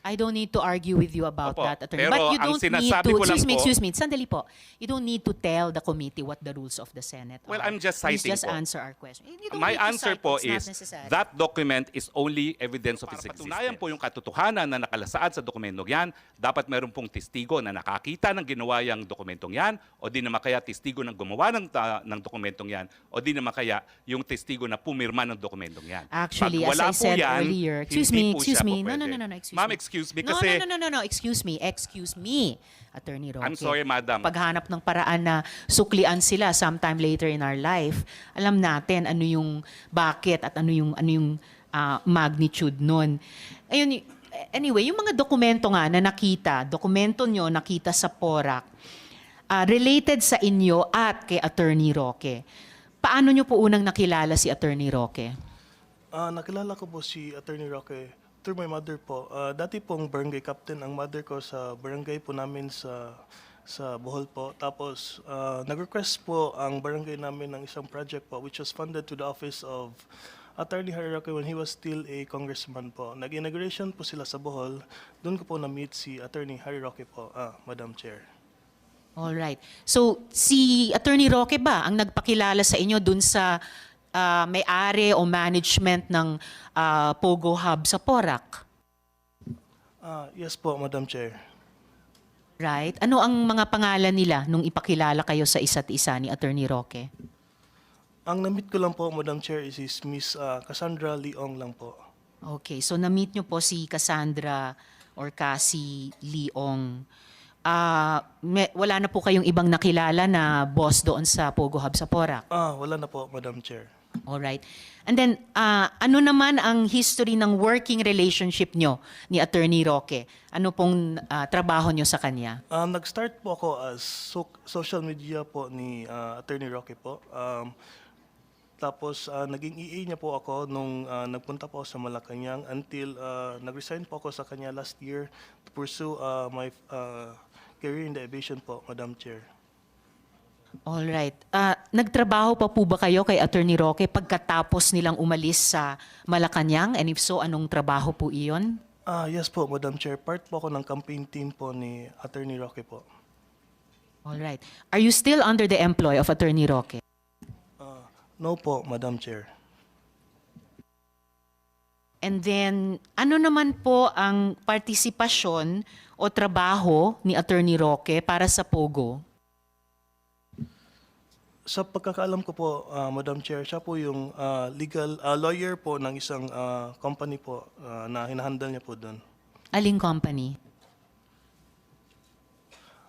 I don't need to argue with you about Opo, that, Attorney. pero But you ang don't need sinasabi to, ko lang excuse po- me, sandali po. You don't need to tell the committee what the rules of the Senate Well, are. I'm just Please citing just po. answer our question. You don't My need to answer cite, po it's not is necessary. that document is only evidence of its existence. Patunayan po yung katotohanan na nakalasaad sa dokumentong yan, dapat meron pong testigo na nakakita ng ginawa yung dokumentong yan, o di naman kaya testigo ng gumawa ng dokumentong yan, o di naman kaya yung testigo na pumirma ng dokumentong yan. Actually, Pag as wala I po said yan, earlier, excuse hindi me, po excuse siya me. po No, pwede. excuse Ma'am, me. excuse me No, kasi... excuse me, Attorney Roque. I'm sorry, madam. Paghanap ng paraan na suklian sila sometime later in our life, alam natin ano yung bakit at ano yung magnitude nun. Ayun, anyway, yung mga dokumento nga na dokumento nyo nakita sa PORAC, related sa inyo at kay Attorney Roque. Paano nyo po unang nakilala si Attorney Roque? Nakilala ko po si Attorney Roque through my mother po. Dati pong barangay captain ang mother ko sa barangay po namin sa Bohol po. Tapos nag-request po ang barangay namin ng isang project po which was funded to the office of Attorney Harry Roque when he was still a congressman po. Nag-inauguration po sila sa Bohol. Doon ko po na-meet si Attorney Harry Roque po, Madam Chair. All right. So, si Attorney Roque ba ang nagpakilala sa inyo dun sa may-ari o management ng Pogo Hub sa PORAC? Yes po, Madam Chair. Right? Ano ang mga pangalan nila nung ipakilala kayo sa isa't isa ni Attorney Roque? Ang na-meet ko lang po, Madam Chair, is Miss Cassandra Leong lang po. Okay. So, na-meet nyo po si Cassandra or Cassie Leong. Wala na po kayong ibang nakilala na boss doon sa Pogo Hub sa PORAC? Wala na po, Madam Chair. All right. And then, ano naman ang history ng working relationship nyo ni Attorney Roque? Ano pong trabaho nyo sa kanya? Nag-start po ako as social media po ni Attorney Roque po. Tapos naging EA niya po ako nung nagpunta po ako sa Malacanang until nag-resign po ako sa kanya last year to pursue my career in the aviation po, Madam Chair. All right. Nagtrabaho pa po ba kayo kay Attorney Roque pagkatapos nilang umalis sa Malacanang? And if so, anong trabaho po iyon? Yes po, Madam Chair. Part po ako ng campaign team po ni Attorney Roque po. All right. Are you still under the employ of Attorney Roque? No po, Madam Chair. And then, ano naman po ang partisipasyon o trabaho ni Attorney Roque para sa Pogo? Sa pagkakaalam ko po, Madam Chair, siya po yung legal lawyer po ng isang company po na hinahandle niya po doon. Aling company?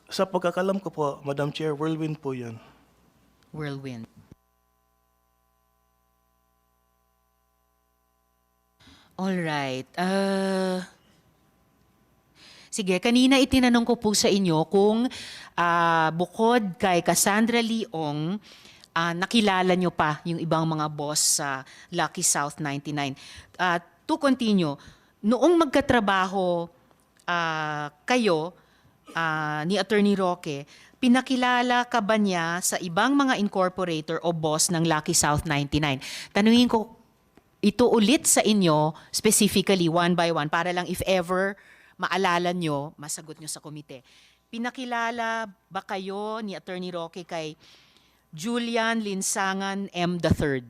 Sa pagkakaalam ko po, Madam Chair, Whirlwind po yun. Whirlwind. All right. Sige, kanina itinanong ko po sa inyo kung bukod kay Cassandra Leong, nakilala nyo pa yung ibang mga boss sa Lucky South 99. To continue, noong magkatrabaho kayo ni Attorney Roque, pinakilala ka ba niya sa ibang mga incorporator o boss ng Lucky South 99? Tanungin ko ito ulit sa inyo, specifically one by one, para lang if ever maalala nyo, masagot nyo sa komite. Pinakilala ba kayo ni Attorney Roque kay Julian Linsangan M. III?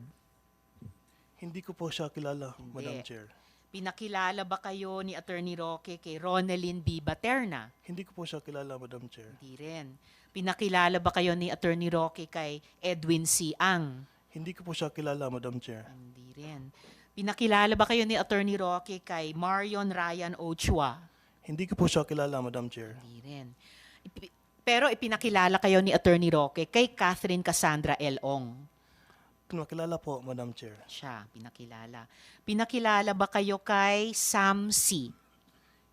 Hindi ko po siya kilala, Madam Hindi. Chair. Pinakilala ba kayo ni Attorney Roque kay Ronalyn B. Baterna? Hindi ko po siya kilala, Madam Chair. Hindi rin. Pinakilala ba kayo ni Attorney Roque kay Edwin C. Ang? Hindi ko po siya kilala, Madam Chair. Hindi rin. Pinakilala ba kayo ni Attorney Roque kay Marion Ryan Ochua? Hindi ko po siya kilala, Madam Chair. Hindi rin. Pero ipinakilala kayo ni Attorney Roque kay Catherine Cassandra L. Ong. Pinakilala po, Madam Chair. Siya, pinakilala. Pinakilala ba kayo kay Sam C?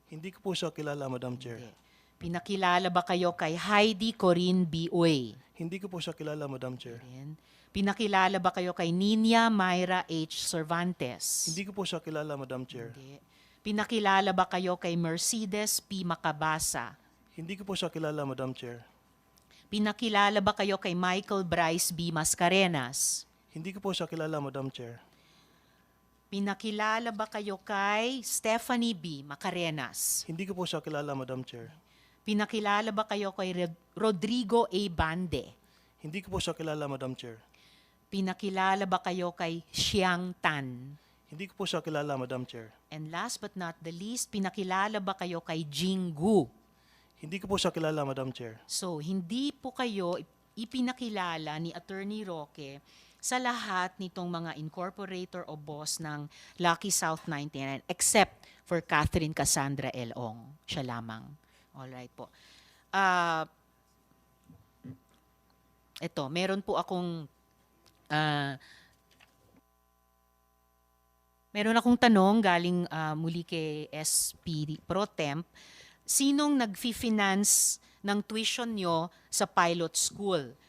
Hindi ko po siya kilala, Madam Chair. Hindi. Pinakilala ba kayo kay Heidi Corinne B. Uy? Hindi ko po siya kilala, Madam Chair. Rin. Pinakilala ba kayo kay Ninia Myra H. Cervantes? Hindi ko po siya kilala, Madam Chair. Hindi. Pinakilala ba kayo kay Mercedes P. Macabasa? Hindi ko po siya kilala, Madam Chair. Pinakilala ba kayo kay Michael Bryce B. Mascarenas? Hindi ko po siya kilala, Madam Chair. Pinakilala ba kayo kay Stephanie B. Macarenas? Hindi ko po siya kilala, Madam Chair. Pinakilala ba kayo kay Rodrigo A. Bande? Hindi ko po siya kilala, Madam Chair. Pinakilala ba kayo kay Xiang Tan? Hindi ko po siya kilala, Madam Chair. And last but not the least, pinakilala ba kayo kay Jing Gu? Hindi ko po siya kilala, Madam Chair. So, hindi po kayo ipinakilala ni Attorney Roque sa lahat nitong mga incorporator o boss ng Lucky South 99 except for Catherine Cassandra L. Ong. Siya lamang. Alright po. Ito, meron po akong meron akong tanong galing muli kay SP Pro Temp. Sinong nag-finance ng tuition nyo sa pilot school?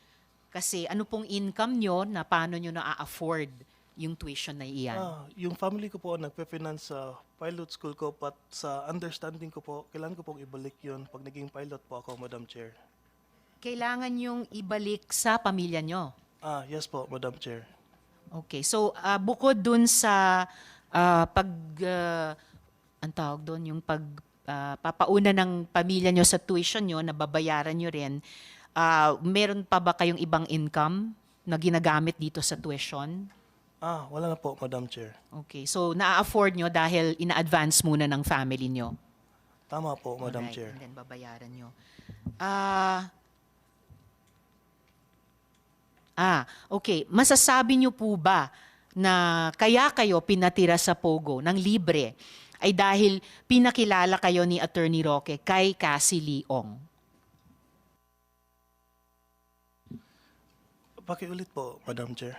Kasi ano pong income nyo na paano nyo na-afford yung tuition na iyan? Yung family ko po nagpe-finance sa pilot school ko, but sa understanding ko po, kailangan ko pong ibalik yun pag naging pilot po ako, Madam Chair. Kailangan yung ibalik sa pamilya nyo. Yes po, Madam Chair. Okay. So, bukod dun sa ang tawag doon, yung papauna ng pamilya nyo sa tuition nyo, na babayaran nyo rin, meron pa ba kayong ibang income na ginagamit dito sa tuition? Wala na po, Madam Chair. Okay. So, na-afford nyo dahil ina-advance muna ng family nyo? Tama po, Madam Alright, Chair. and then babayaran nyo. Okay. Masasabi nyo po ba na kaya kayo pinatira sa Pogo ng libre ay dahil pinakilala kayo ni Attorney Roque kay Cassie Leong? Pakiulit po, Madam Chair.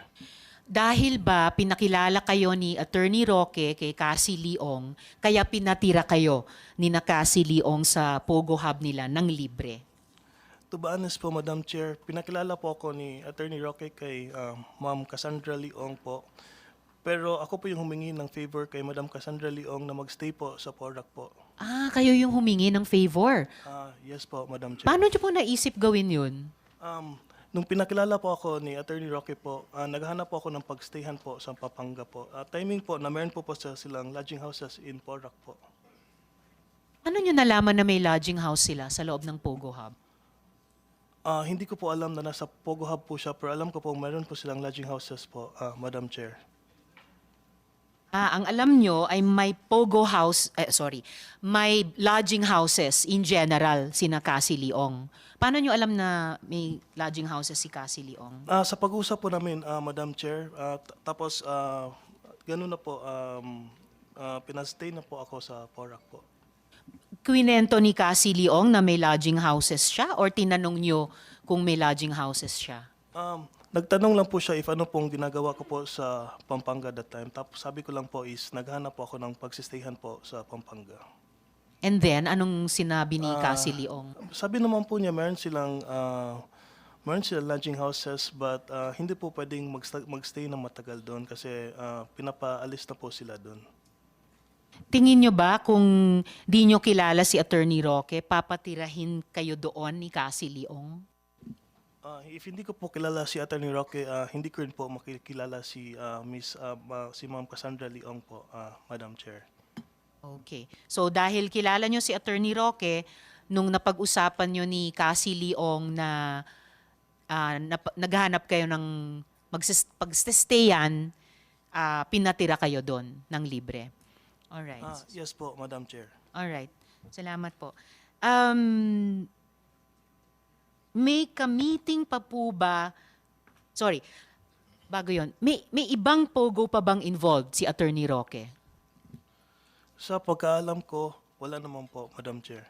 Dahil ba pinakilala kayo ni Attorney Roque kay Cassie Leong, kaya pinatira kayo ni na Cassie Leong sa Pogo Hub nila ng libre? To be honest po, Madam Chair, pinakilala po ako ni Attorney Roque kay Ma'am Cassandra Leong po. Pero ako po yung humingi ng favor kay Madam Cassandra Leong na magstay po sa Porac po. Kayo yung humingi ng favor. Yes po, Madam Chair. Paano nyo po naisip gawin yun? Nung pinakilala po ako ni Attorney Roque po, naghahanap po ako ng pagstayhan po sa Pampanga po. Timing po na meron po silang lodging houses in Porac po. Ano nyo nalaman na may lodging house sila sa loob ng Pogo Hub? Hindi ko po alam na nasa Pogo Hub po siya, pero alam ko po meron po silang lodging houses po, Madam Chair. Ang alam nyo ay may may lodging houses in general sina Cassie Leong. Paano nyo alam na may lodging houses si Cassie Leong? Sa pag-usap po namin, Madam Chair, tapos ganun na po, pinastay na po ako sa Porac po. Kwinento ni Cassie Leong na may lodging houses siya or tinanong nyo kung may lodging houses siya? Nagtanong lang po siya if ano pong ginagawa ko po sa Pampanga that time. Tapos sabi ko lang po is naghanap po ako ng pagsistayhan po sa Pampanga. And then, anong sinabi ni Cassie Leong? Sabi naman po niya meron silang lodging houses, but hindi po pwedeng magstay ng matagal doon kasi pinapaalis na po sila doon. Tingin nyo ba kung di nyo kilala si Attorney Roque, papatirahin kayo doon ni Cassie Leong? If hindi ko po kilala si Attorney Roque, hindi ko rin po makikilala si Ma'am Cassandra Leong po, Madam Chair. Okay. So dahil kilala nyo si Attorney Roque, nung napag-usapan nyo ni Cassie Leong na naghanap kayo ng pagsistayan, pinatira kayo doon ng libre. Alright. Yes po, Madam Chair. Alright. Salamat po. May ka-meeting pa po ba? Sorry. Bago yon. May ibang pogo pa bang involved si Attorney Roque? Sa pagkaalam ko, wala naman po, Madam Chair.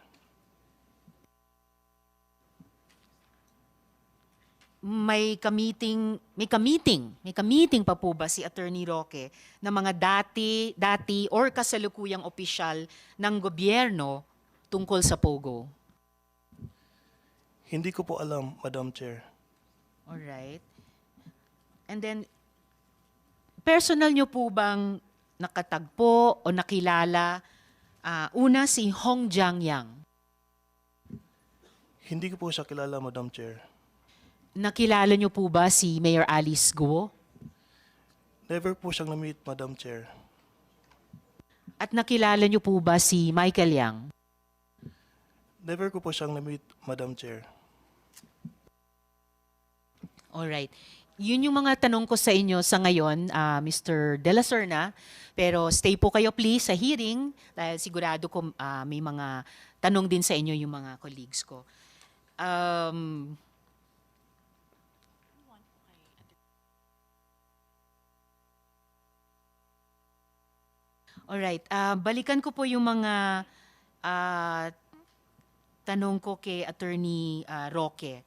May ka-meeting pa po ba si Attorney Roque na mga dati or kasalukuyang opisyal ng gobyerno tungkol sa Pogo? Hindi ko po alam, Madam Chair. Alright. And then, personal nyo po bang nakatagpo o nakilala una si Hong Jiangyang? Hindi ko po siya kilala, Madam Chair. Nakilala nyo po ba si Mayor Alice Guo? Never po siyang na-meet, Madam Chair. At nakilala niyo po ba si Michael Yang? Never ko po siyang na-meet, Madam Chair. Alright. Yun yung mga tanong ko sa inyo sa ngayon, Mr. De La Serna. Pero stay po kayo please sa hearing dahil sigurado ko may mga tanong din sa inyo yung mga colleagues ko. Alright. Balikan ko po yung mga ah, tanong ko kay Attorney Roque.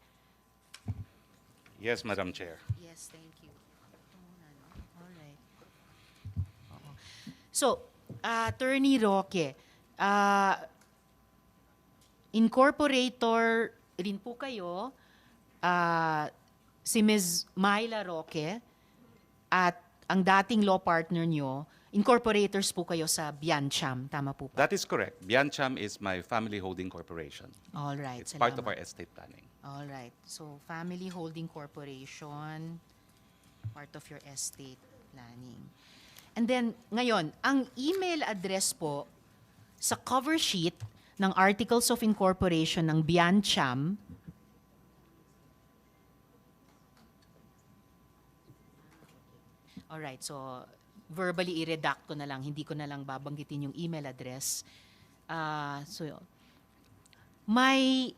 Yes, Madam Chair. Yes, thank you. Alright. Oo. So, Attorney Roque, incorporator rin po kayo, si Ms. Myla Roque, at ang dating law partner nyo, incorporators po kayo sa Biancham, tama po ba? That is correct. Biancham is my family holding corporation. Alright, It's part of salamat. our estate planning. Alright. So, Family Holding Corporation, part of your estate planning. And then, ngayon, ang email address po sa cover sheet ng Articles of Incorporation ng Biancham, alright, so verbally i-redact ko na lang, hindi ko na lang babanggitin yung email address. May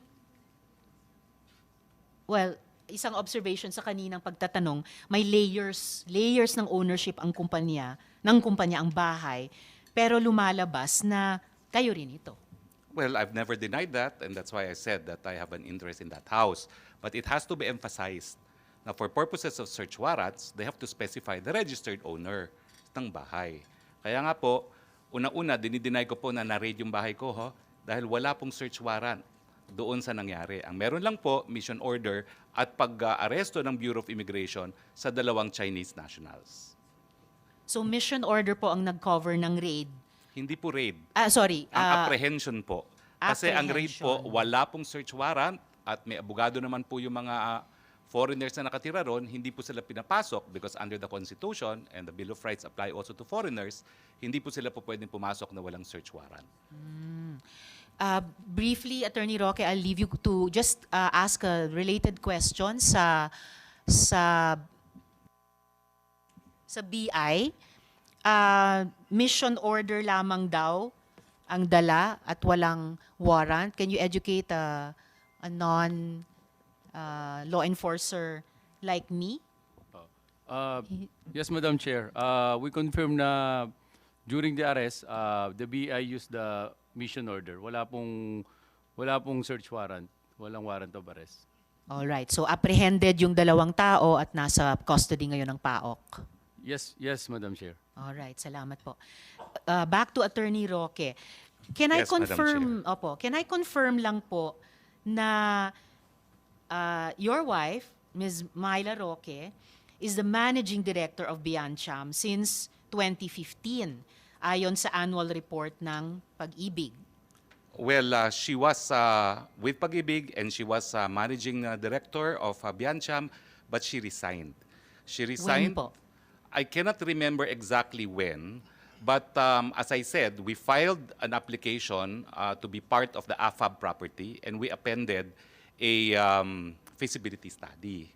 Well, isang observation sa kaninang pagtatanong, may layers ng ownership ang kumpanya, ang bahay, pero lumalabas na kayo rin ito. Well, I've never denied that, and that's why I said that I have an interest in that house. But it has to be emphasized na for purposes of search warrants, they have to specify the registered owner ng bahay. Kaya nga po, una-una, dinideny ko po na na-raid yung bahay ko, dahil wala pong search warrant doon sa nangyari. Ang meron lang po, mission order at pag-aresto ng Bureau of Immigration sa 2 Chinese nationals. So mission order po ang nag-cover ng raid. Hindi po raid. Sorry. Ang apprehension po. Kasi ang raid po, apprehension. wala pong search warrant at may abogado naman po yung mga foreigners na nakatira ron, hindi po sila pinapasok because under the Constitution and the Bill of Rights apply also to foreigners, hindi po sila po pwedeng pumasok na walang search warrant. Briefly, Attorney Roque, I'll leave you to just ask a related question sa BI. Mission order lamang daw ang dala at walang warrant. Can you educate a non law enforcer like me? Yes, Madam Chair. We confirm na during the arrest, the BI used the mission order. Wala pong search warrant. Walang warrant of arrest. All right. So apprehended yung 2 tao at nasa custody ngayon ng PAOK. Yes, Madam Chair. All right, salamat po. Back to Attorney Roque. Can I Yes, Madam confirm, can I confirm lang po na your wife, Ms. Myla Roque, is the managing director of Biancham since 2015 ayon sa annual report ng Pag-ibig. Well, she was with Pag-ibig and she was managing director of Biancham, but she resigned. She resigned. When po? I cannot remember exactly when, but as I said, we filed an application to be part of the AFAB property and we appended a feasibility study.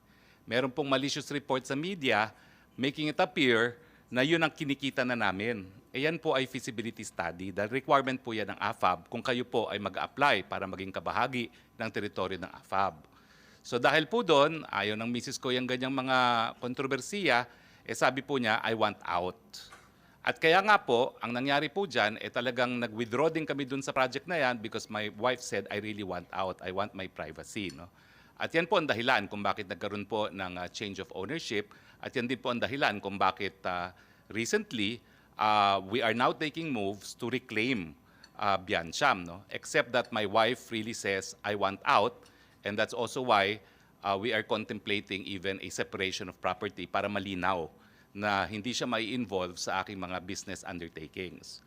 Meron pong malicious report sa media making it appear na yun ang kinikita na namin. E yan po ay feasibility study. The requirement po yan ng AFAB kung kayo po ay mag-apply para maging kabahagi ng teritoryo ng AFAB. So dahil po doon, ayaw ng misis ko yung ganyang mga kontrobersiya, sabi po niya, I want out. At kaya nga po, ang nangyari po dyan, talagang nag-withdraw din kami dun sa project na yan because my wife said, I really want out. I want my privacy. No? At yan po ang dahilan kung bakit nagkaroon po ng change of ownership. At yan din po ang dahilan kung bakit recently, we are now taking moves to reclaim Biancham. No? Except that my wife really says, I want out. And that's also why we are contemplating even a separation of property para malinaw na hindi siya mai-involve sa aking mga business undertakings.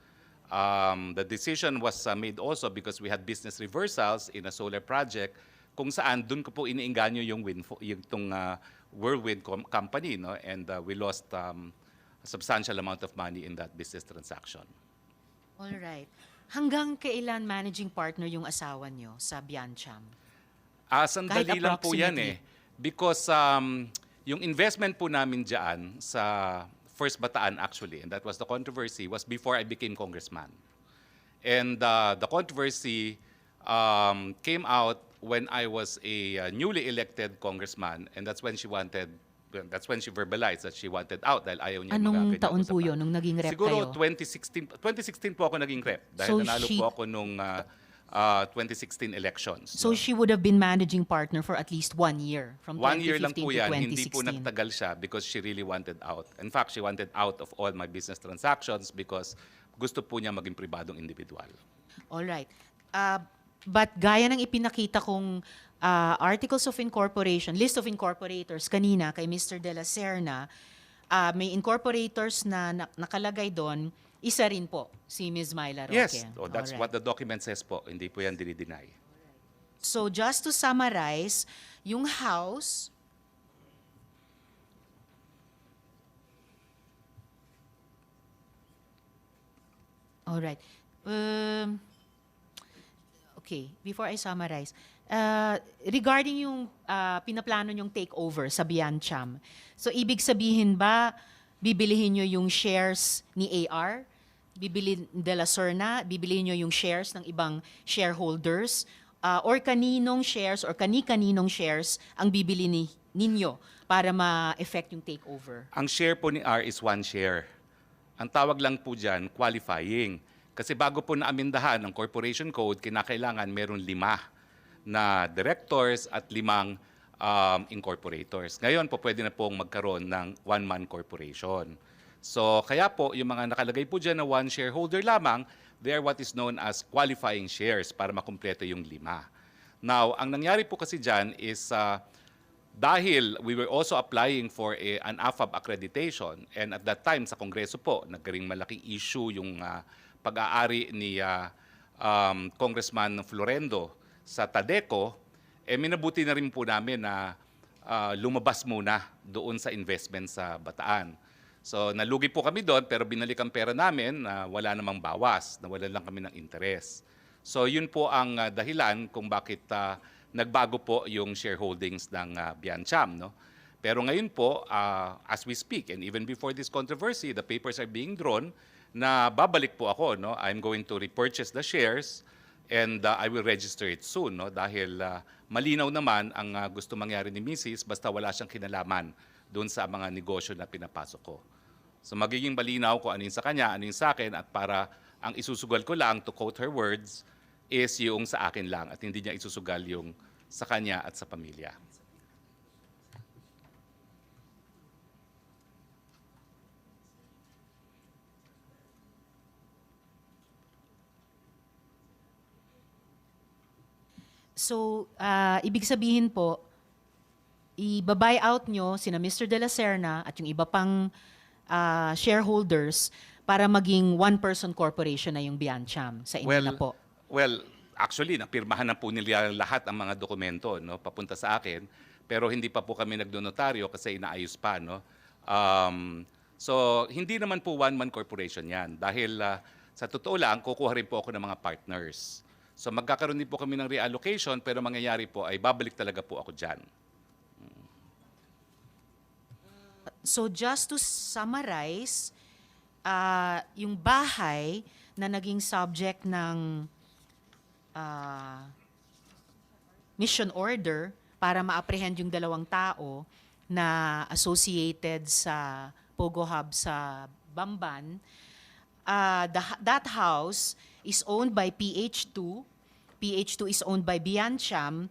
The decision was made also because we had business reversals in a solar project kung saan doon ko po iniinganyo yung Whirlwind company, no? And we lost a substantial amount of money in that business transaction. Alright. Hanggang kailan managing partner yung asawa nyo sa Biancham? Sandali Kahit lang po yan approximately. Because yung investment po namin dyan sa First Bataan actually, and that was the controversy, was before I became congressman. And the controversy came out when I was a newly elected congressman, and that's when she verbalized that she wanted out dahil ayaw niya Anong magaganyan taon sa po yun nung naging rep Siguro kayo? 2016 po ako naging rep dahil So nanalo she- po ako nung 2016 elections. So she would have been managing partner for at least 1 year, from 1 year lang 2015 po to yan, hindi po 2016. nagtagal siya because she really wanted out. In fact, she wanted out of all my business transactions because gusto po niya maging pribadong individual. Alright. But gaya ng ipinakita kong Articles of Incorporation, List of Incorporators kanina kay Mr. De La Serna, may incorporators na nakalagay doon, isa rin po si Ms. Myla Roque. Yes, that's Alright. what the document says po. Hindi po yan dinideny. So just to summarize, yung house, alright. Okay, before I summarize, regarding yung pinaplano yung takeover sa Biancham, so ibig sabihin ba, bibilihin nyo yung shares ni AR? Bibili De La Serna? Bibilihin nyo yung shares ng ibang shareholders? Or kaninong shares or kani-kaninong shares ang bibili ninyo para ma-effect yung takeover? Ang share po ni R is 1 share. Ang tawag lang po dyan, qualifying. Kasi bago po naamindahan ang corporation code, kinakailangan meron 5 na directors at 5 incorporators. Ngayon po pwede na pong magkaroon ng one-man corporation. So kaya po yung mga nakalagay po dyan na 1 shareholder lamang, they are what is known as qualifying shares para makumpleto yung 5. Now, ang nangyari po kasi dyan is dahil we were also applying for an AFAB accreditation and at that time sa Kongreso po, nagkaring malaking issue yung pag-aari ni Congressman Florendo sa Tadeco, minabuti na rin po namin na lumabas muna doon sa investment sa Bataan. So nalugi po kami doon pero binalik ang pera namin na wala namang bawas, nawalan lang kami ng interes. So yun po ang dahilan kung bakit nagbago po yung shareholdings ng Biancham. No? Pero ngayon po, as we speak, and even before this controversy, the papers are being drawn na babalik po ako. No? I'm going to repurchase the shares and I will register it soon. No? Dahil malinaw naman ang gusto mangyari ni Mrs. basta wala siyang kinalaman doon sa mga negosyo na pinapasok ko. So magiging malinaw kung ano yung sa kanya, ano yung sa akin, at para ang isusugal ko lang, to quote her words, is yung sa akin lang at hindi niya isusugal yung sa kanya at sa pamilya. So, ibig sabihin po, i-buy out nyo sina Mr. De La Serna at yung iba pang shareholders para maging one-person corporation na yung Biancham sa inyo na po. Well, actually, napirmahan na po nila lahat ang mga dokumento no, papunta sa akin, pero hindi pa po kami nagdonotaryo kasi inaayos pa. No? So, hindi naman po one-man corporation yan dahil sa totoo lang, kukuha rin po ako ng mga partners. So magkakaroon din po kami ng reallocation pero mangyayari po ay babalik talaga po ako dyan. So just to summarize, yung bahay na naging subject ng mission order para ma-apprehend yung 2 tao na associated sa Pogo Hub sa Bamban, that house is owned by PH2. PH2 is owned by Biancham,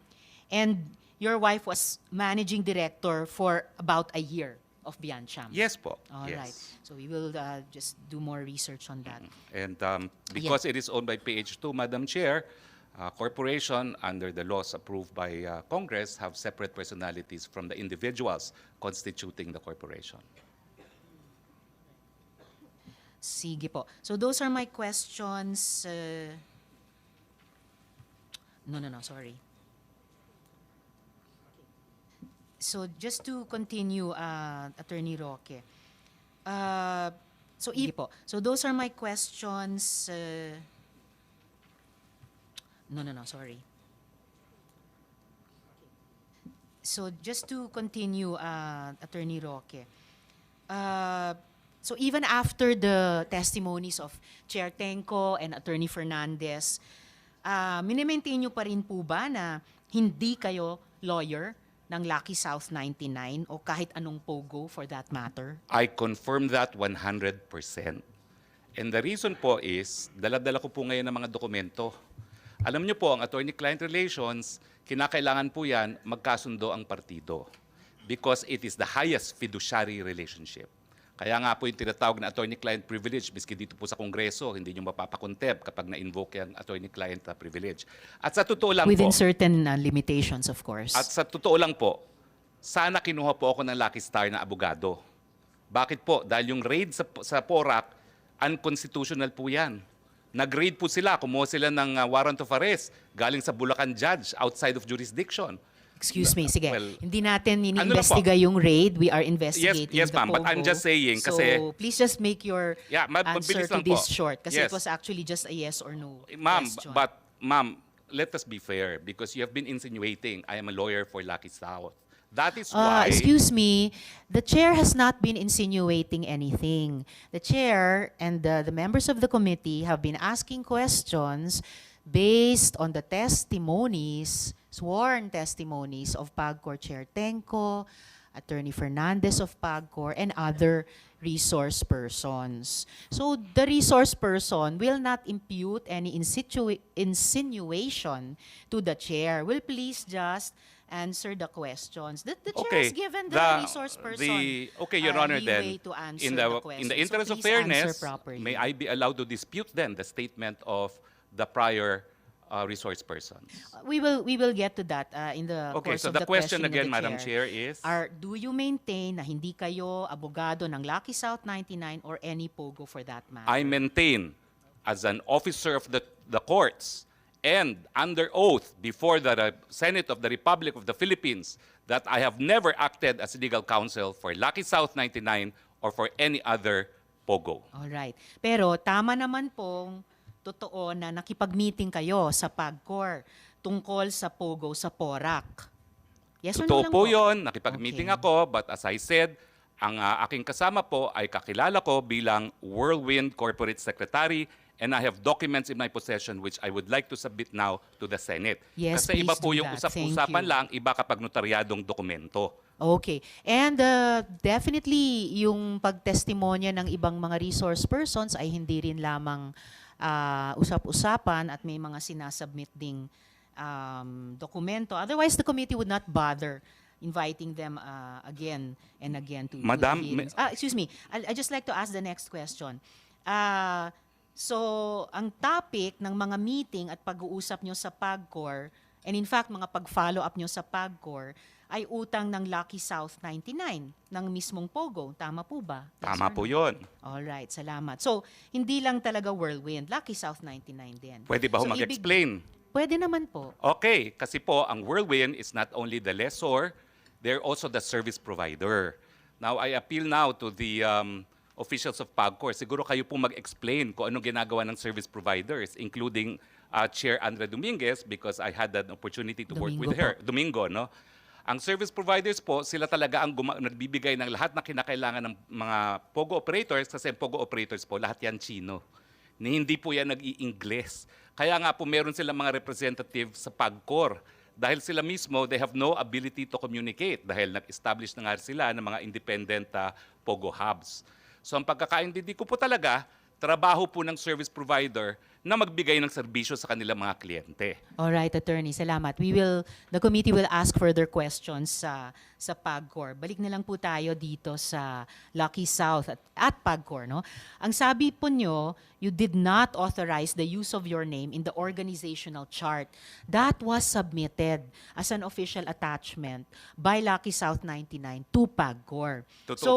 and your wife was managing director for about a year of Biancham. Yes po. All right. Yes. So we will just do more research on that. And because it is owned by PH2, Madam Chair, corporation under the laws approved by Congress have separate personalities from the individuals constituting the corporation. Sige po. So those are my questions. No, sorry. So just to continue, Attorney Roque, So, po. So, those are my questions. No, sorry. So, just to continue, Attorney Roque, so even after the testimonies of Chair Tenco and Attorney Fernandez, minimaintain nyo pa rin po ba na hindi kayo lawyer ng Lucky South 99 o kahit anong POGO for that matter? I confirm that 100%. And the reason po is, dala-dala ko po ngayon ng mga dokumento. Alam niyo po, ang attorney-client relations, kinakailangan po yan magkasundo ang partido because it is the highest fiduciary relationship. Kaya nga po yung tinatawag na attorney-client privilege, miski dito po sa Kongreso, hindi nyo mapapakontep kapag na-invoke yung attorney-client privilege. At sa totoo lang Within po, certain limitations, of course. at sa totoo lang po, sana kinuha po ako ng Lucky Star na abogado. Bakit po? Dahil yung raid sa PORAC, unconstitutional po yan. Nag-raid po sila, kumuha sila ng warrant of arrest galing sa Bulacan judge outside of jurisdiction. Excuse me, sige. well, Hindi natin ano lang ini-investiga yung raid. We are investigating yes, the ma'am, but I'm POGO. just saying So, kasi- please just make your Yeah, answer mabilis to lang this po. short. Kasi Yes. it was actually just a yes or no Ma'am, question. but ma'am, let us be fair because you have been insinuating I am a lawyer for Lucky South. That is why... Excuse me, the chair has not been insinuating anything. The chair and the members of the committee have been asking questions based on the testimonies, sworn testimonies of PAGCOR Chair Tenco, Attorney Fernandez of PAGCOR, and other resource persons. So the resource person will not impute any insinuation to the chair. Will please just answer the questions. The chair has given the resource person okay, Your Honor, leeway then, to answer in the the, questions. in the So interest of please answer fairness, properly. may I be allowed to dispute then the statement of the prior resource persons? We will get to that in the Okay, course so of the the question questioning again, of the Madam Chair, is... Do you maintain na hindi kayo abogado ng Lucky South 99 or any POGO for that matter? I maintain as an officer of the courts and under oath before the Senate of the Republic of the Philippines that I have never acted as legal counsel for Lucky South 99 or for any other POGO. Alright. Pero tama naman pong totoo na nakipag-meeting kayo sa PAGCOR tungkol sa POGO sa PORAC. Yes or no Totoo lang po yun, nakipag-meeting Okay. ako, but as I said, ang aking kasama po ay kakilala ko bilang Whirlwind Corporate Secretary and I have documents in my possession which I would like to submit now to the Senate. Yes, Kasi iba please po do yung that. Thank usap-usapan you. lang, iba kapag notaryadong dokumento. Okay. And definitely, yung pagtestimonya ng ibang mga resource persons ay hindi rin lamang usap-usapan at may mga sinasubmit ding dokumento. Otherwise, the committee would not bother inviting them again and again to Madam, the hearings. Excuse me. I just like to ask the next question. So, ang topic ng mga meeting at pag-uusap nyo sa PAGCOR, and in fact, mga pag-follow up nyo sa PAGCOR, ay utang ng Lucky South 99, ng mismong POGO. Tama po ba? Yes Tama or po no? yun. Alright, salamat. So, hindi lang talaga Whirlwind, Lucky South 99 din. Pwede ba ho So, mag-explain? Pwede naman po. Okay, kasi po ang Whirlwind is not only the lessor, they're also the service provider. Now, I appeal now to the officials of PAGCOR. Siguro kayo po mag-explain kung anong ginagawa ng service providers, including Chair Andrea Dominguez, because I had an opportunity to work with Domingo her. Domingo, no? Ang service providers po, sila talaga ang nagbibigay ng lahat na kinakailangan ng mga POGO operators kasi ang POGO operators po, lahat yan Chino. Hindi po yan nag-i-Ingles. Kaya nga po meron silang mga representative sa PAGCOR. Dahil sila mismo, they have no ability to communicate dahil nag-establish na nga sila ng mga independent POGO hubs. So ang pagkakaintindi ko po talaga, trabaho po ng service provider na magbigay ng serbisyo sa kanilang mga kliyente. Alright, attorney, salamat. The committee will ask further questions sa PAGCOR. Balik na lang po tayo dito sa Lucky South at PAGCOR, no? Ang sabi po nyo, you did not authorize the use of your name in the organizational chart. That was submitted as an official attachment by Lucky South 99 to PAGCOR. Totoo So,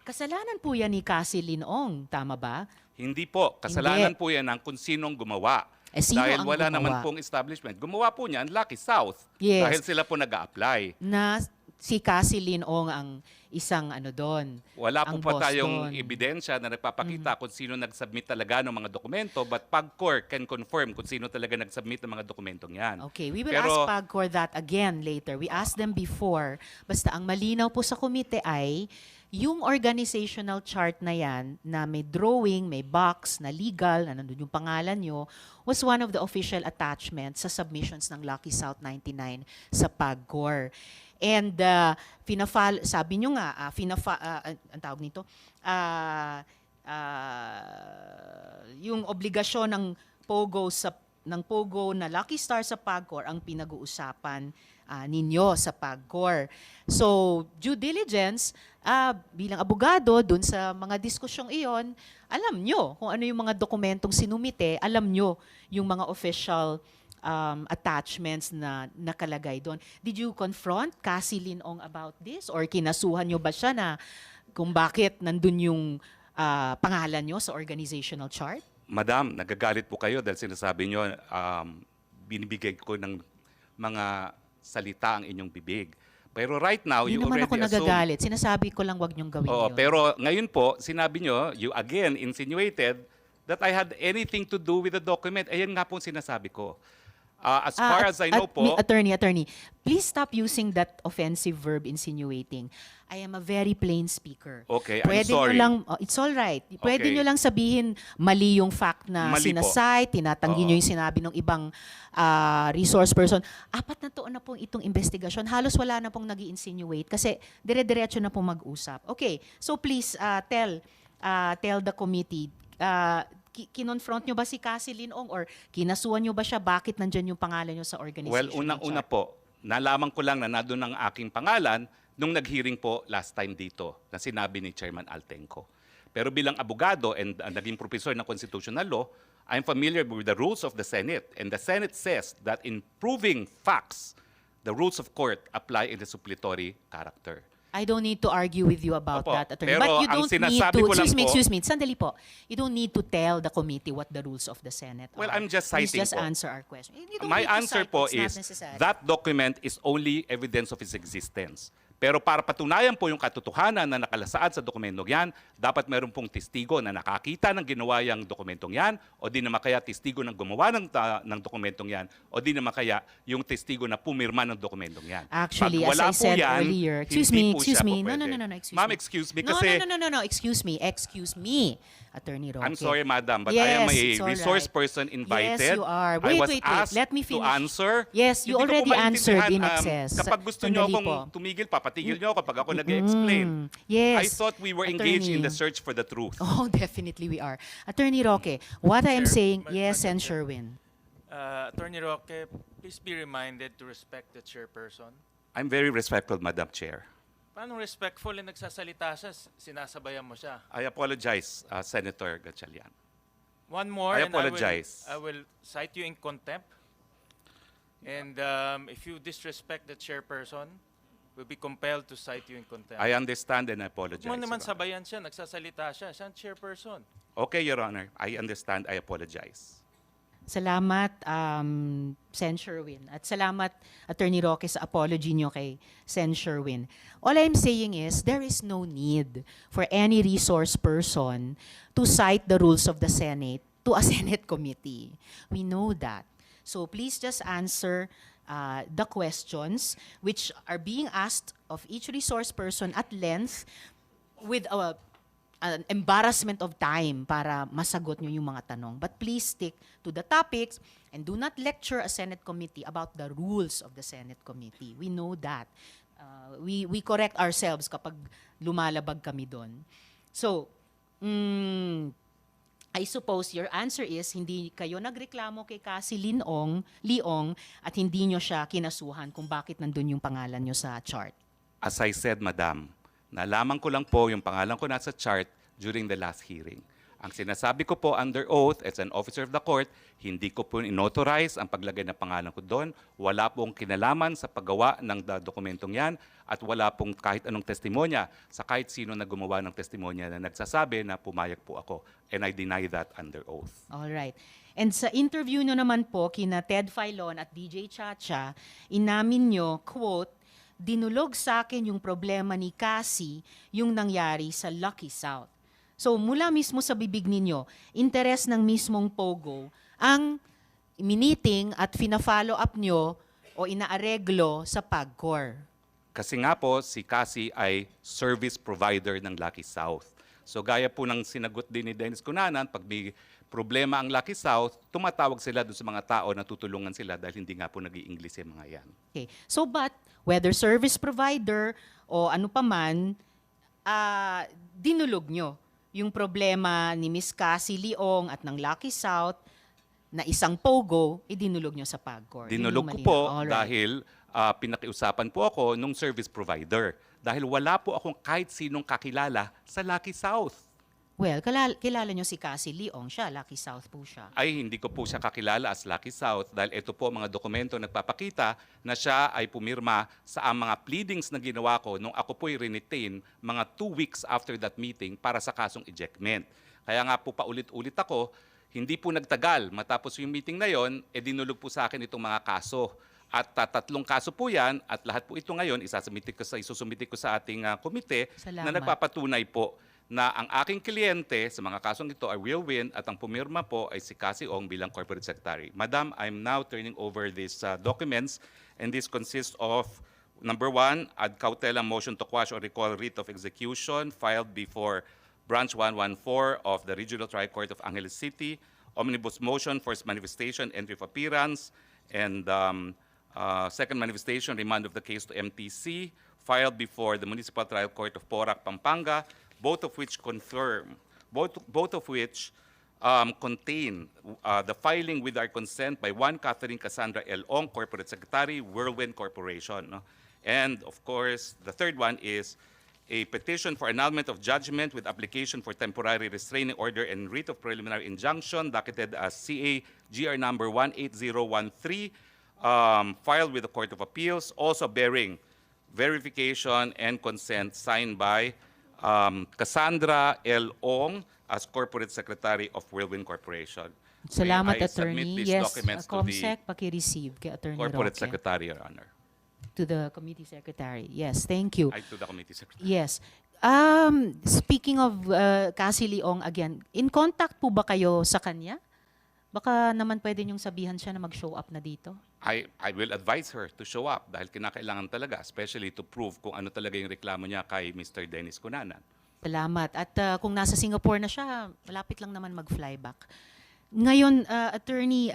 kasalanan po yan ni Cassie Linong, tama ba? Hindi po. Kasalanan Hindi. po yan ng kung sinong gumawa. Sino Dahil ang wala gumawa? naman pong establishment. Gumawa po niyan Lucky South. Yes. Dahil sila po nag-a-apply. Na si Cassie Lin Ong ang isang ano doon. Wala ang po pa boss tayong doon. ebidensya na nagpapakita kung sino nag-submit talaga ng mga dokumento, but PAGCOR can confirm kung sino talaga nag-submit ng mga dokumentong yan. Okay, we will Pero- ask PAGCOR that again later. We asked them before. Basta ang malinaw po sa komite ay yung organizational chart na yan na may drawing, may box, na legal, na nandun yung pangalan nyo, was one of the official attachments sa submissions ng Lucky South 99 sa PAGCOR. And sabi nyo nga, ang tawag nito, yung obligasyon ng Pogo na Lucky Star sa PAGCOR ang pinag-uusapan ninyo sa PAGCOR. So, due diligence, bilang abogado, dun sa mga diskusyong iyon, alam nyo kung ano yung mga dokumentong sinumite, alam nyo yung mga official attachments na nakalagay doon. Did you confront Cassie Lin Ong about this? Or kinasuhan nyo ba siya na kung bakit nandun yung pangalan nyo sa organizational chart? Madam, nagagalit po kayo dahil sinasabi nyo, binibigay ko ng mga salita ang inyong bibig. Pero right now, Hindi you naman already ako assume... nagagalit. Sinasabi ko lang wag nyong gawin Oo, yun. pero ngayon po, sinabi nyo, you again insinuated that I had anything to do with the document. Ayan nga po ang sinasabi ko. As far as I know po... Attorney, please stop using that offensive verb insinuating. I am a very plain speaker. Okay, I'm Pwede nyo sorry. lang, it's all right. Pwede Okay. nyo lang sabihin mali yung fact na Mali po. sinasite, tinatanggi Oo. nyo yung sinabi ng ibang resource person. 4 na taon na pong itong investigasyon. Halos wala na pong nag-insinuate kasi dire-diretso na pong mag-usap. Okay, so please tell the committee, kinonfront nyo ba si Cassie Lin Ong or kinasuhan nyo ba siya? Bakit nandyan yung pangalan nyo sa organization? Well, unang-una po, nalaman ko lang na nandun ang aking pangalan nung nag-hearing po last time dito na sinabi ni Chairman Altenco. Pero bilang abogado and naging professor ng constitutional law, I'm familiar with the rules of the Senate. And the Senate says that in proving facts, the rules of court apply in the suppletory character. I don't need to argue with you about Opo. that, attorney. Pero But you ang don't need sinasabi to, ko lang excuse po- me, sandali po. You don't need to tell the committee what the rules of the Senate Well, are. I'm just Please citing just po. answer our question. You don't My need to answer cite, po it's not is necessary. that document is only evidence of its existence. Pero para patunayan po yung katotohanan na nakalasaad sa dokumentong yan, dapat meron pong testigo na nakakita ng ginawa yung dokumentong yan, o di naman kaya testigo ng gumawa ng dokumentong yan, o di naman kaya yung testigo na pumirma ng dokumentong yan. Actually, Pag as wala I po said yan, earlier, hindi po siya po No, pwede. excuse Ma'am, me. excuse me No, kasi no, excuse me, Attorney Roque. I'm sorry, madam, but Yes, I am a it's all resource right. person invited. Yes, you are. I Wait, was wait. asked Let me to finish. answer. Yes, you Hindi ko already po answered in maintindihan, excess. Kapag gusto nyo Sandali akong po. tumigil, papatigil nyo ako kapag ako nag-explain. Yes. I thought we were engaged in the Attorney. search for the truth. Oh, definitely we are. Attorney Roque, what I am Chair, saying, Madam yes, Chair. and Sherwin. Attorney Roque, please be reminded to respect the chairperson. I'm very respectful, Madam Chair. Paano respectful na nagsasalita siya, sinasabayan mo siya? I apologize, Senator Gatchalian. One more, I and apologize. I will cite you in contempt. And if you disrespect the chairperson, we'll be compelled to cite you in contempt. I understand and I apologize. Huwag mo naman Your Honor. sabayan siya, nagsasalita siya, siya ang chairperson. Okay, Your Honor. I understand. I apologize. Salamat, Sen Sherwin. At salamat, Attorney Roque, sa apology nyo kay Sen Sherwin. All I'm saying is, there is no need for any resource person to cite the rules of the Senate to a Senate committee. We know that. So please just answer the questions which are being asked of each resource person at length with an embarrassment of time para masagot nyo yung mga tanong. But please stick to the topics and do not lecture a Senate committee about the rules of the Senate committee. We know that. We correct ourselves kapag lumalabag kami doon. So, I suppose your answer is hindi kayo nagreklamo kay Cassie Leong at hindi nyo siya kinasuhan kung bakit nandun yung pangalan nyo sa chart. As I said, Madam, nalaman ko lang po yung pangalan ko nasa chart during the last hearing. Ang sinasabi ko po under oath as an officer of the court, hindi ko po inauthorize ang paglagay ng pangalan ko doon. Wala pong kinalaman sa paggawa ng dokumentong yan at wala pong kahit anong testimonya sa kahit sino na gumawa ng testimonya na nagsasabi na pumayag po ako. And I deny that under oath. All right. And sa interview nyo naman po kina Ted Filon at DJ Chacha, inamin nyo, quote, dinulog sa akin yung problema ni Cassie, yung nangyari sa Lucky South. So mula mismo sa bibig ninyo, interes ng mismong Pogo ang miniting at fina-follow up nyo o inaareglo sa PAGCOR. Kasi nga po, si Cassie ay service provider ng Lucky South. So gaya po ng sinagot din ni Dennis Cunanan, pag may problema ang Lucky South, tumatawag sila doon sa mga tao na tutulungan sila dahil hindi nga po nag-i-English yung mga yan. Okay. So but whether service provider o ano pa man, dinulog nyo yung problema ni Miss Cassie Leong at ng Lucky South na isang Pogo, dinulog nyo sa PAGCOR. Yun Dinulog yung ko malinaw. po Alright. dahil pinakiusapan po ako nung service provider. Dahil wala po akong kahit sinong kakilala sa Lucky South. Well, kilala nyo si Cassie Leong, siya, Lucky South po siya. Ay hindi ko po siya kakilala as Lucky South dahil ito po mga dokumento nagpapakita na siya ay pumirma sa mga pleadings na ginawa ko nung ako po'y retain mga 2 weeks after that meeting para sa kasong ejectment. Kaya nga po paulit-ulit ako, hindi po nagtagal matapos yung meeting na yon, dinulog po sa akin itong mga kaso. At 3 kaso po yan at lahat po ito ngayon isusumiti ko sa ating komite na Salamat. nagpapatunay po na ang aking kliyente sa mga kasong ito ay will win at ang pumirma po ay si Cassie Ong bilang Corporate Secretary. Madam, I'm now turning over these documents and this consists of number 1, ad cautelam motion to quash or recall writ of execution filed before Branch 114 of the Regional Trial Court of Angeles City, omnibus motion for manifestation, entry of appearance, and second manifestation, remand of the case to MTC, filed before the Municipal Trial Court of Porac, Pampanga, both of which contain the filing with our consent by one Catherine Cassandra L. Ong, Corporate Secretary, Whirlwind Corporation. No? And of course, the third one is a petition for annulment of judgment with application for temporary restraining order and writ of preliminary injunction, docketed as CA GR number 18013, filed with the Court of Appeals, also bearing verification and consent signed by Cassandra L. Ong as Corporate Secretary of Whirlwind Corporation. Salamat, May I submit Attorney. these Yes, documents to the COMSEC, paki-receive kay Attorney Corporate Roque. Secretary, Your Honor. To the Committee Secretary. Yes, thank you. I to the Committee Secretary. Yes. Speaking of Cassie Leong again, in contact po ba kayo sa kanya? Baka naman pwede niyong sabihan siya na mag-show up na dito. I will advise her to show up dahil kinakailangan talaga, especially to prove kung ano talaga yung reklamo niya kay Mr. Dennis Cunanan. Salamat. At kung nasa Singapore na siya, malapit lang naman mag-fly back. Ngayon, Attorney,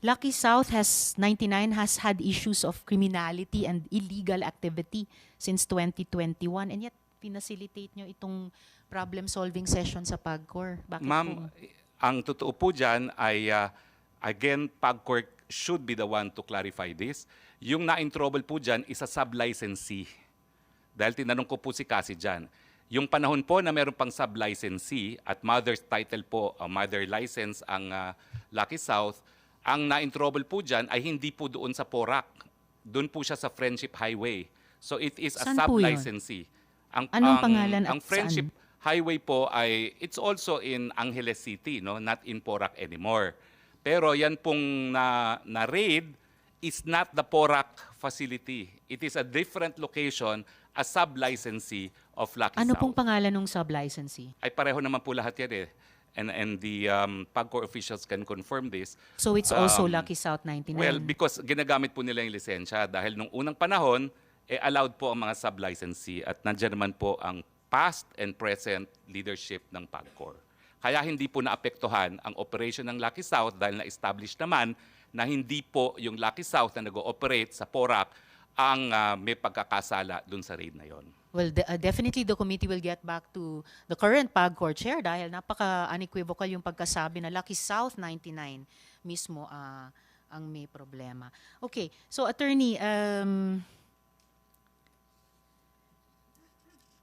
Lucky South 99 has had issues of criminality and illegal activity since 2021 and yet pinacilitate nyo itong problem-solving session sa PAGCOR. Bakit Ma'am, po? ang totoo po dyan ay, again, PAGCOR should be the one to clarify this. Yung na-in-trouble po dyan is a sub-licensee. Dahil tinanong ko po si Cassie dyan. Yung panahon po na meron pang sub-licensee at mother's title po, mother license ang Lucky South, ang na-in-trouble po dyan ay hindi po doon sa Porac. Doon po siya sa Friendship Highway. So it is a Saan po yun? sub-licensee. Anong pangalan Ang at Friendship Highway po ay, it's also in Angeles City, no? Not in Porac anymore. Pero yan pong na-raid is not the Porac facility. It is a different location, a sub-licensee of Lucky Ano South. pong pangalan ng sub-licensee? Ay pareho naman po lahat yan eh. And the PAGCOR officials can confirm this. So it's also Um, Lucky South 99? Well, because ginagamit po nila yung lisensya dahil nung unang panahon, allowed po ang mga sub-licensee at nandiyan naman po ang past and present leadership ng PAGCOR. Kaya hindi po naapektuhan ang operation ng Lucky South dahil na-establish naman na hindi po yung Lucky South na nag-ooperate sa Porac ang may pagkakasala dun sa raid na yon. Well, definitely the committee will get back to the current PAGCOR chair dahil napaka-unequivocal yung pagkasabi na Lucky South 99 mismo ang may problema. Okay, so Attorney,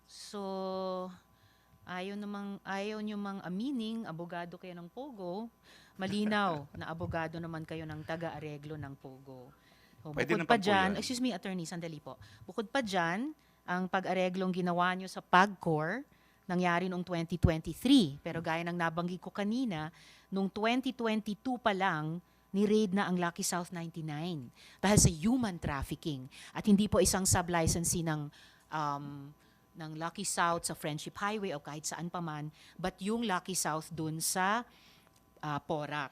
so ayaw nyo mang amining, abogado kayo ng Pogo, malinaw na abogado naman kayo ng taga-areglo ng Pogo. So, Pwede bukod naman pa po dyan, yan. excuse me, Attorney, sandali po. Bukod pa dyan, ang pag-areglong ginawa nyo sa PAGCOR, nangyari noong 2023. Pero gaya ng nabanggit ko kanina, noong 2022 pa lang, ni-raid na ang Lucky South 99 dahil sa human trafficking at hindi po isang sub-licensee ng Lucky South sa Friendship Highway o kahit saan pa man, but yung Lucky South dun sa Porac.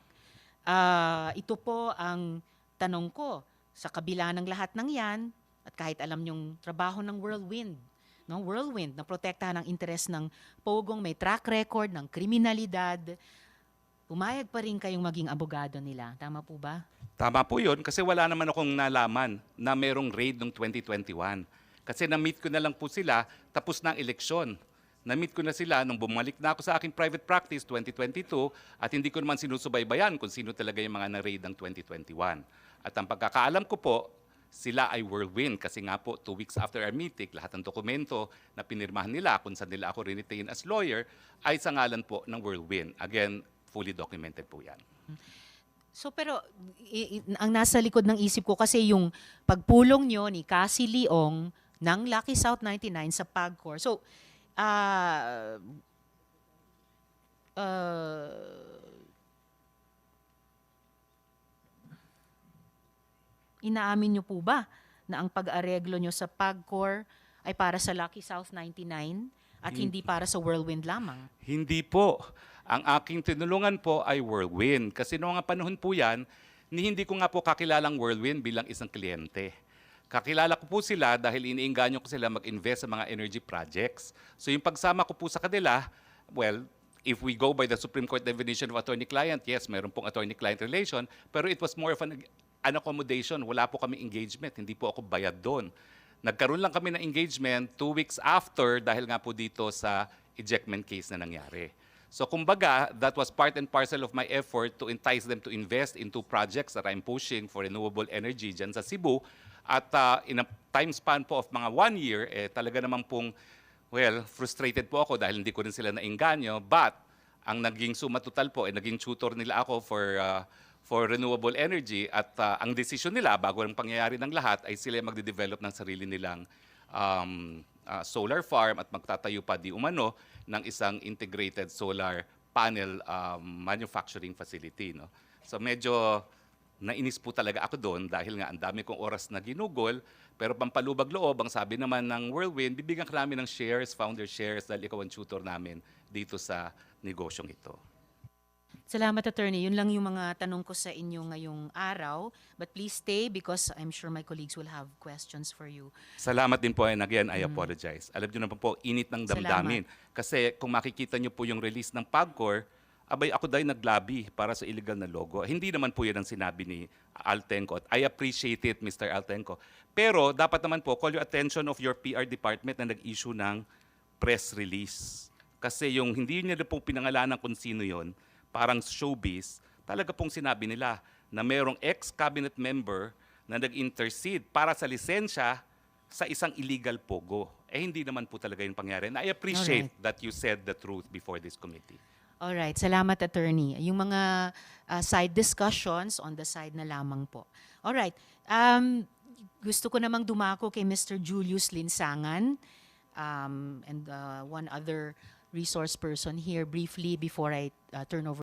Ito po ang tanong ko, sa kabila ng lahat ng yan, at kahit alam yung trabaho ng Whirlwind, no? Whirlwind na protektahan ang interes ng Pogong may track record ng kriminalidad, pumayag pa rin kayong maging abogado nila. Tama po ba? Tama po yun kasi wala naman akong nalaman na merong raid noong 2021. Kasi na-meet ko na lang po sila tapos ng eleksyon. Na-meet ko na sila nung bumalik na ako sa aking private practice 2022 at hindi ko naman sinusubaybayan kung sino talaga yung mga na-raid ng 2021. At ang pagkakaalam ko po, sila ay Whirlwind kasi nga po 2 weeks after our meeting, lahat ng dokumento na pinirmahan nila kung saan nila ako retain as lawyer ay sa ngalan po ng Whirlwind. Again, fully documented po yan. So pero ang nasa likod ng isip ko kasi yung pagpulong nyo ni Cassie Leong ng Lucky South 99 sa PAGCOR. So, inaamin nyo po ba na ang pag-areglo nyo sa PAGCOR ay para sa Lucky South 99 at hindi para sa Whirlwind lamang? Hindi po. Ang aking tinulungan po ay Whirlwind. Kasi noong nga panahon po yan, hindi ko nga po kakilalang Whirlwind bilang isang kliyente. Kakilala ko po sila dahil iniingganyo ko sila mag-invest sa mga energy projects. So yung pagsama ko po sa kanila, well, if we go by the Supreme Court definition of attorney-client, yes, meron pong attorney-client relation, pero it was more of an accommodation. Wala po kami engagement, hindi po ako bayad doon. Nagkaroon lang kami ng engagement 2 weeks after dahil nga po dito sa ejectment case na nangyari. So kumbaga, that was part and parcel of my effort to entice them to invest into projects that I'm pushing for renewable energy dyan sa Cebu. At in a time span po of mga 1 year, talaga naman pong, well, frustrated po ako dahil hindi ko rin sila nainganyo. But ang naging suma total po, naging tutor nila ako for renewable energy. At ang decision nila, bago ang pangyayari ng lahat, ay sila magde-develop ng sarili nilang solar farm at magtatayo pa di umano ng isang integrated solar panel manufacturing facility. No? So medyo nainis po talaga ako doon dahil nga ang dami kong oras na ginugol, pero pampalubag loob, ang sabi naman ng Whirlwind, bibigyan ka namin ng shares, founder shares, dahil ikaw ang tutor namin dito sa negosyong ito. Salamat, Attorney. Yun lang yung mga tanong ko sa inyo ngayong araw. But please stay because I'm sure my colleagues will have questions for you. Salamat din po, and again, I apologize. Alam niyo naman po, init ng damdamin. Kasi kung makikita niyo po yung release ng PAGCOR, abay ako dahil naglabi para sa illegal na logo. Hindi naman po yan ang sinabi ni Altenco. I appreciate it, Mr. Altenco. Pero dapat naman po, call your attention of your PR department na nag-issue ng press release. Kasi yung hindi niya po pinangalanan kung sino yon, parang showbiz, talaga pong sinabi nila na mayroong ex-cabinet member na nag-intercede para sa lisensya sa isang illegal pogo. Hindi naman po talaga yung pangyari. And I appreciate that you said the truth before this committee. Alright, salamat, Attorney. Yung mga side discussions on the side na lamang po. Alright, gusto ko namang dumako kay Mr. Julius Linsangan and one other resource person here briefly before I turn over